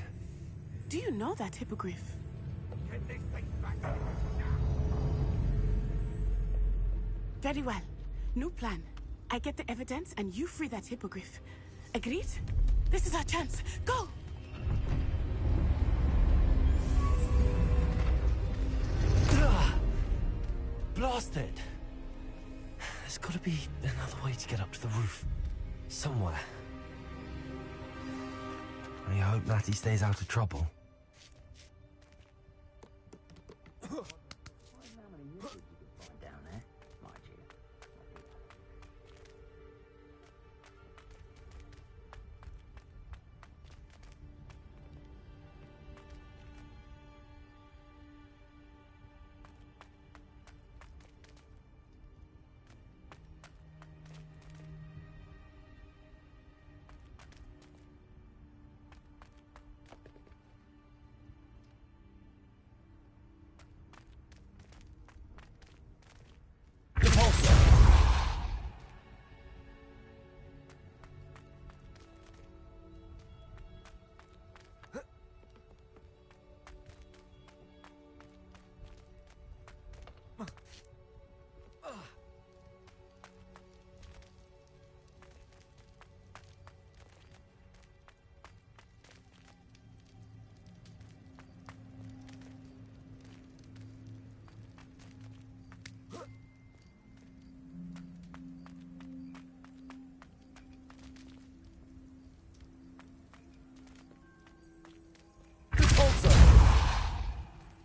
Do you know that hippogriff? Get this thing back to me now. Very well. New plan. I get the evidence and you free that hippogriff. Agreed? This is our chance. Go! Blasted! There's gotta be another way to get up to the roof. Somewhere. I hope Natty stays out of trouble.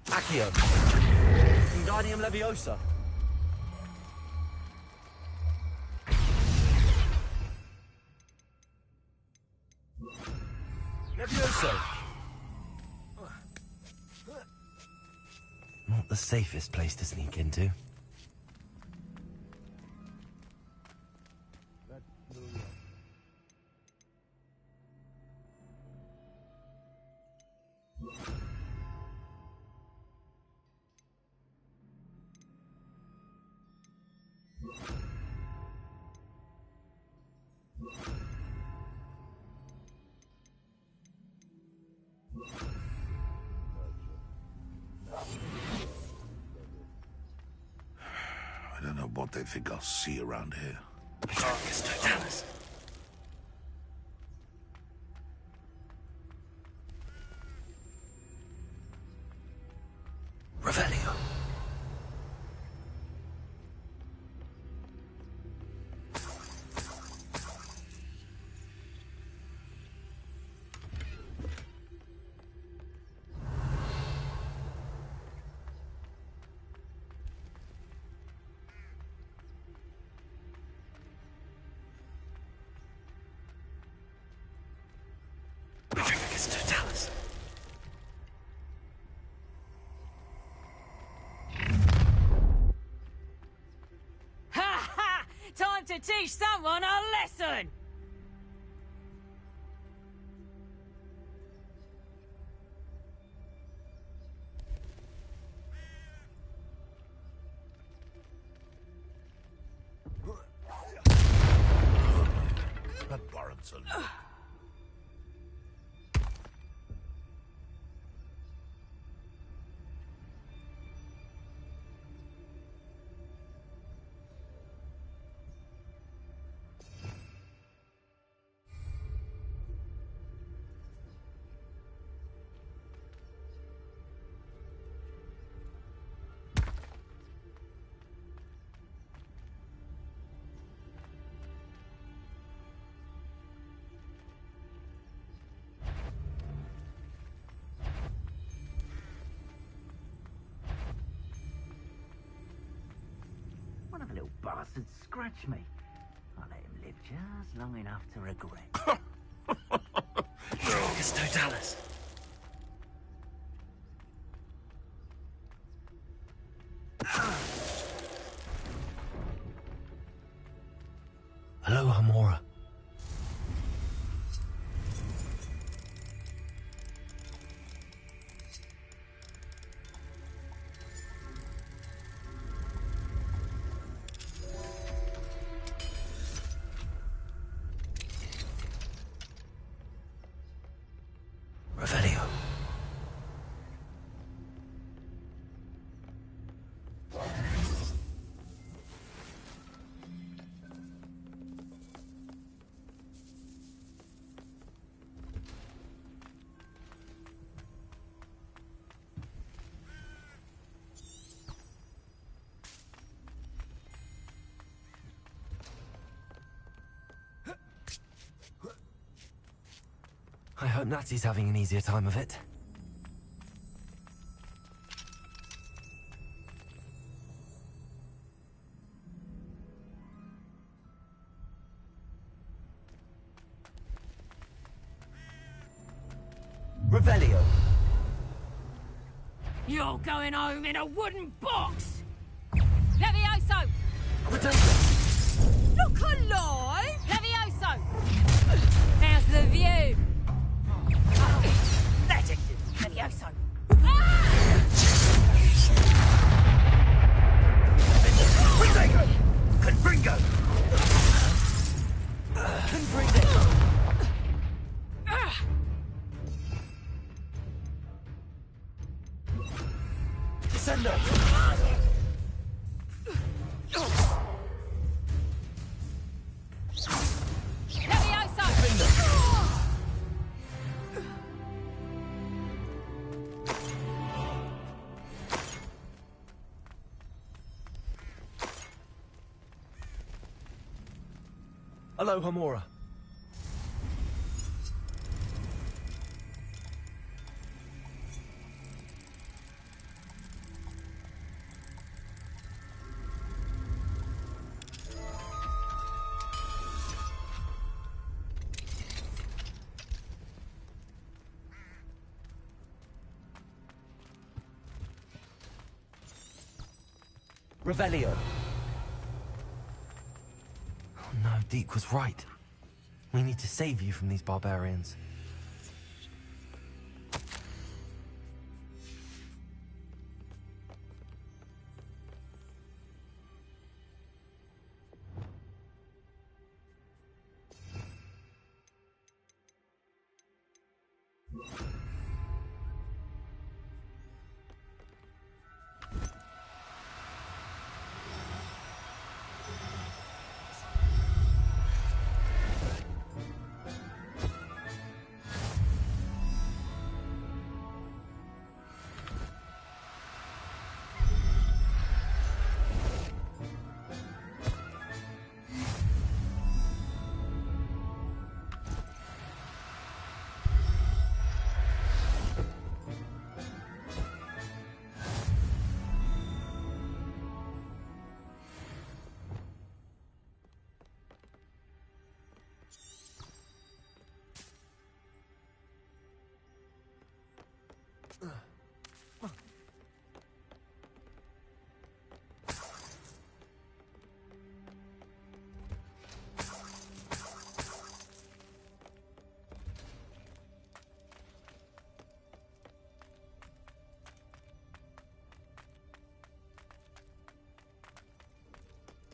Accio. Wingardium Leviosa. Leviosa. Not the safest place to sneak into. I don't know what they think I'll see around here. Revelio. Time to teach someone a lesson! That warrants a look. of the little bastard scratched me. I'll let him live just long enough to regret. It's Totalis. Hello, Hamora. Revelio. I hope Natsy's having an easier time of it. Revelio. You're going home in a wooden box! Levioso! Look alive! Levioso! How's the view? Magic! Levioso! Protego! Confringo! Confringo! Descendo! Hello, Hamora. Revelio. Oh no, Deke was right. We need to save you from these barbarians.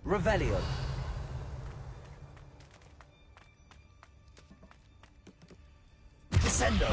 Revelio. Descendo.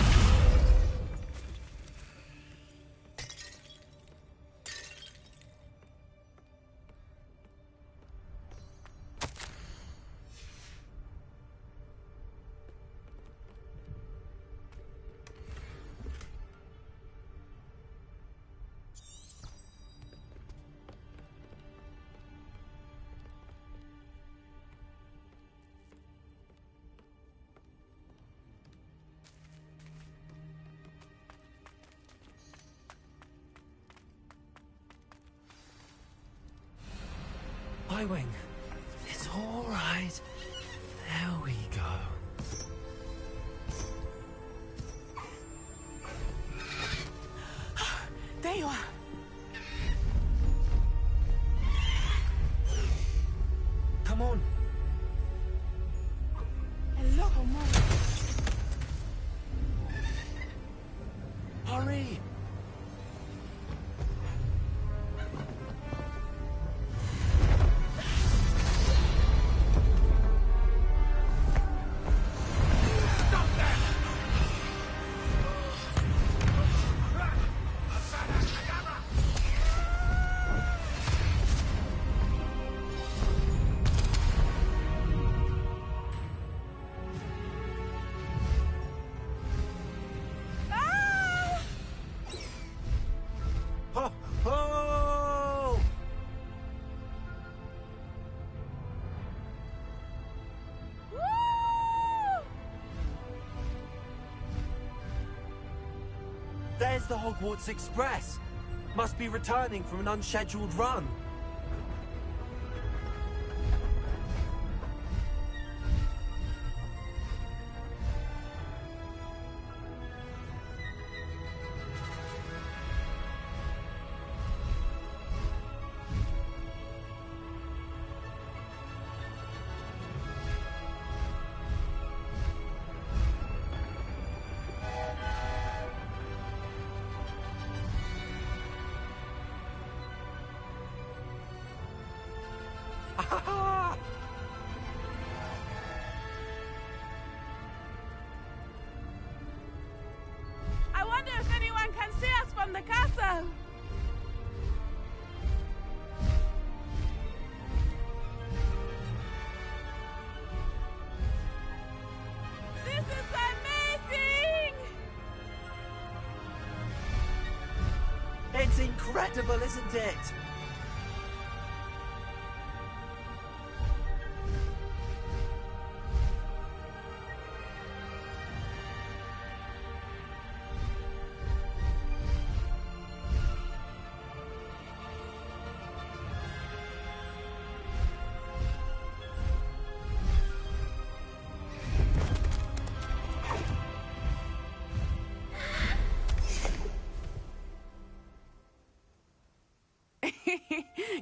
Highwing. It's all right. There we go. There you are. Come on. Hello, Mom. Hurry. There's the Hogwarts Express. Must be returning from an unscheduled run. I wonder if anyone can see us from the castle. This is amazing! It's incredible, isn't it?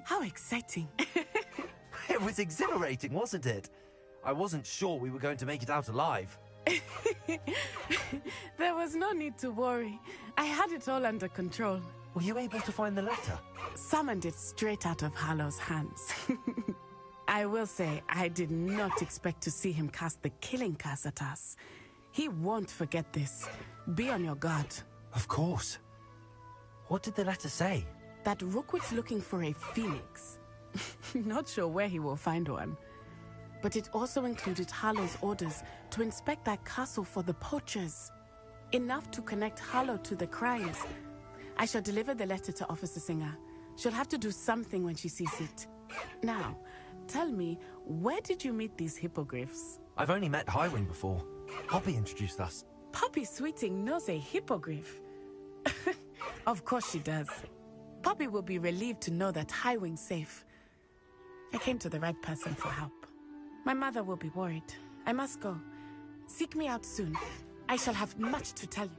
How exciting. It was exhilarating, wasn't it? I wasn't sure we were going to make it out alive. There was no need to worry. I had it all under control. Were you able to find the letter? Summoned it straight out of Hallow's hands. I will say, I did not expect to see him cast the killing curse at us. He won't forget this. Be on your guard. Of course. What did the letter say? That Rookwood's looking for a phoenix. Not sure where he will find one. But it also included Harlow's orders to inspect that castle for the poachers. Enough to connect Harlow to the crimes. I shall deliver the letter to Officer Singer. She'll have to do something when she sees it. Now, tell me, where did you meet these hippogriffs? I've only met Highwing before. Poppy introduced us. Poppy Sweeting knows a hippogriff. Of course she does. Poppy will be relieved to know that Highwing's safe. I came to the right person for help. My mother will be worried. I must go. Seek me out soon. I shall have much to tell you.